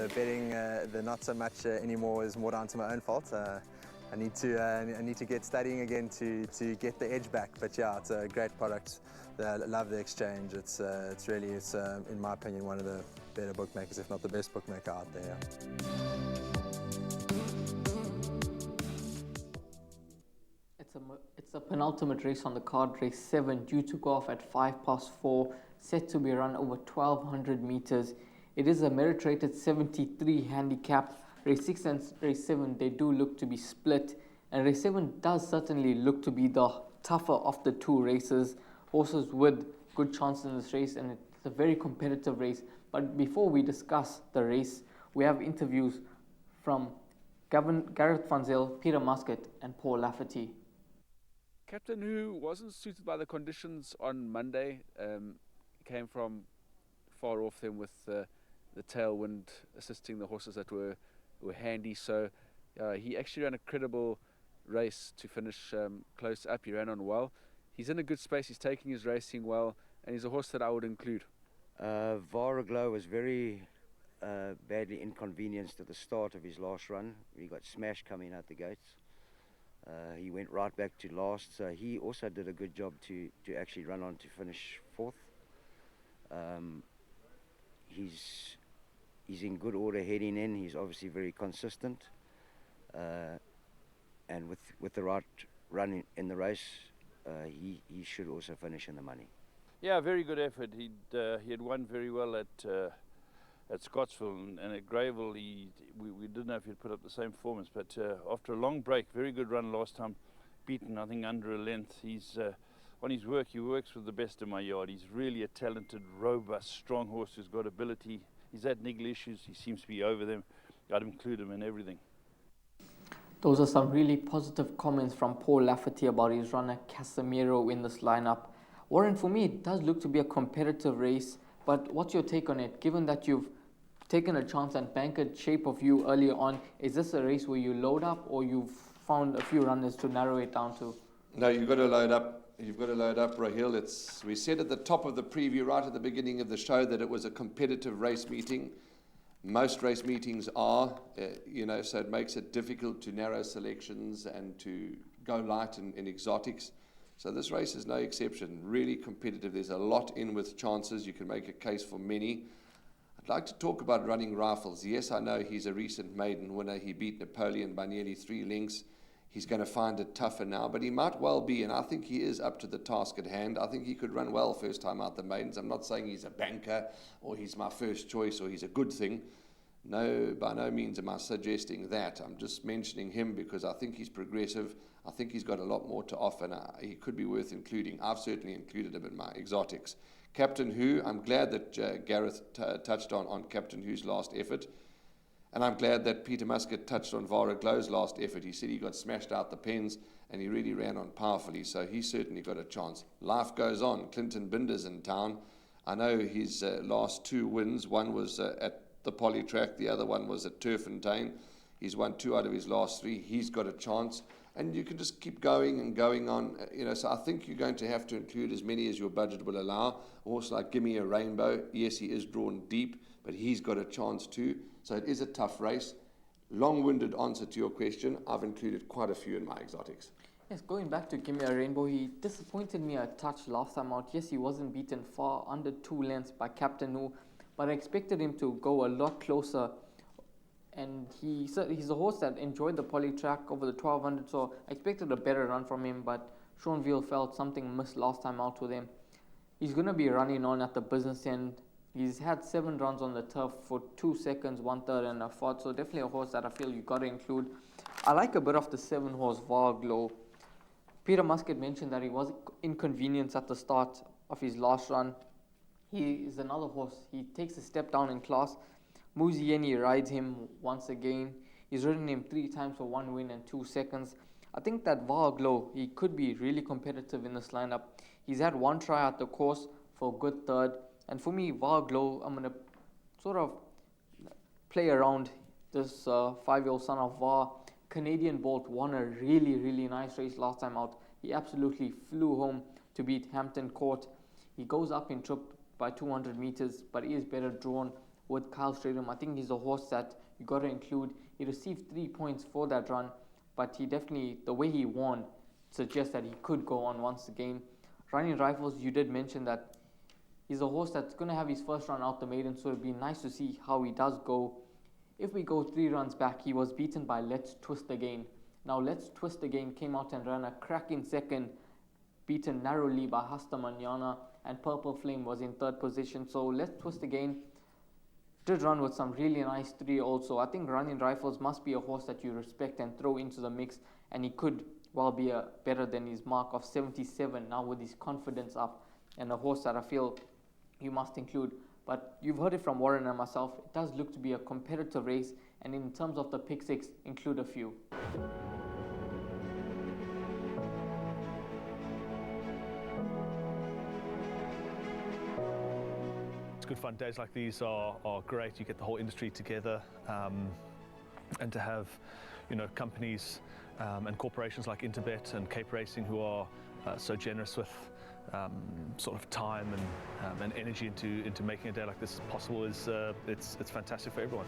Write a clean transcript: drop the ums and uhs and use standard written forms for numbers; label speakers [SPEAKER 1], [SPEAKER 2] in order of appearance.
[SPEAKER 1] betting the not so much anymore is more down to my own fault. I need to get studying again to get the edge back. But yeah, it's a great product. I love the exchange. It's really, in my opinion, one of the better bookmakers, if not the best bookmaker out there.
[SPEAKER 2] It's a penultimate race on the card, race 7, due to go off at 4:05, set to be run over 1,200 meters. It is a merit-rated 73 handicap. Race 6 and race 7, they do look to be split, and race 7 does certainly look to be the tougher of the two races. Horses with good chances in this race, and it's a very competitive race. But before we discuss the race, we have interviews from Gareth van Zyl, Peter Muscat, and Paul Lafferty.
[SPEAKER 3] Captain Who wasn't suited by the conditions on Monday, came from far off them with the tailwind assisting the horses that were handy, so he actually ran a credible race to finish close up. He ran on well. He's in a good space, he's taking his racing well, and he's a horse that I would include.
[SPEAKER 4] AGLOW was very badly inconvenienced at the start of his last run. He got smashed coming out the gates. He went right back to last, so he also did a good job to actually run on to finish 4th. He's in good order heading in. He's obviously very consistent, and with the right run in the race, he should also finish in the money.
[SPEAKER 5] Yeah, very good effort. He had won very well at Scottsville, and at Greyville we didn't know if he'd put up the same performance, but after a long break, very good run last time, beaten I think under a length. He's on his work, he works with the best in my yard. He's really a talented, robust, strong horse who's got ability. He's had niggle issues, he seems to be over them. I'd include him in everything.
[SPEAKER 2] Those are some really positive comments from Paul Lafferty about his runner CASIMIRO in this lineup. Warren, for me, it does look to be a competitive race, but what's your take on it? Given that you've taken a chance and bankered Shape of You earlier on, is this a race where you load up, or you've found a few runners to narrow it down to?
[SPEAKER 6] No, you've got to load up. You've got to load up, Rahil. We said at the top of the preview, right at the beginning of the show, that it was a competitive race meeting. Most race meetings are, so it makes it difficult to narrow selections and to go light in exotics. So this race is no exception. Really competitive. There's a lot in with chances. You can make a case for many. I'd like to talk about Running Rifles. Yes, I know he's a recent maiden winner. He beat Napoleon by nearly 3 lengths. He's going to find it tougher now, but he might well be, and I think he is up to the task at hand. I think he could run well first time out the maidens. I'm not saying he's a banker or he's my first choice or he's a good thing. No, by no means am I suggesting that. I'm just mentioning him because I think he's progressive. I think he's got a lot more to offer, and he could be worth including. I've certainly included him in my exotics. Captain Who, I'm glad that Gareth touched on Captain Who's last effort. And I'm glad that Peter Muscat touched on AGLOW's last effort. He said he got smashed out the pens and he really ran on powerfully, so he certainly got a chance. Life goes on. Clinton Binder's in town. I know his last 2 wins. One was at the Poly Track, the other one was at Turffontein. He's won 2 out of his last 3. He's got a chance. And you can just keep going and going on. So I think you're going to have to include as many as your budget will allow. A horse like Gimme a Rainbow, yes, he is drawn deep, but he's got a chance too. So it is a tough race. Long-winded answer to your question. I've included quite a few in my exotics.
[SPEAKER 2] Yes, going back to Gimme a Rainbow, he disappointed me a touch last time out. Yes, he wasn't beaten far under 2 lengths by Captain Who, but I expected him to go a lot closer. And he's a horse that enjoyed the Poly Track over the 1200, so I expected a better run from him, but Sean Veal felt something missed last time out with him. He's going to be running on at the business end. He's had 7 runs on the turf for 2 seconds, 1/3 and a 4th, so definitely a horse that I feel you got to include. I like a bit of the 7-horse AGLOW. Peter Muscat mentioned that he was inconvenienced at the start of his last run. He is another horse. He takes a step down in class. Muzieni rides him once again. He's ridden him 3 times for 1 win and 2 seconds. I think that AGLOW, he could be really competitive in this lineup. He's had 1 try at the course for a good 3rd. And for me, AGLOW, I'm going to sort of play around this 5-year-old son of VAR. Canadian Bolt won a really, really nice race last time out. He absolutely flew home to beat Hampton Court. He goes up in trip by 200 meters, but he is better drawn with Kyle Stradum. I think he's a horse that you got to include. He received 3 points for that run, but he definitely, the way he won, suggests that he could go on once again. Running Rifles, you did mention that he's a horse that's going to have his first run out the maiden, so it'd be nice to see how he does go. If we go 3 runs back, he was beaten by Let's Twist Again. Now, Let's Twist Again came out and ran a cracking second, beaten narrowly by Hasta Manana, and Purple Flame was in 3rd position. So Let's Twist Again did run with some really nice 3 also. I think Running Rifles must be a horse that you respect and throw into the mix, and he could well be better than his mark of 77 now with his confidence up, and a horse that I feel you must include. But you've heard it from Warren and myself, it does look to be a competitive race, and in terms of the pick 6, include a few.
[SPEAKER 7] It's good fun. Days like these are great. You get the whole industry together, and to have, companies and corporations like Interbet and Cape Racing who are so generous with sort of time and energy into making a day like this possible is it's fantastic for everyone.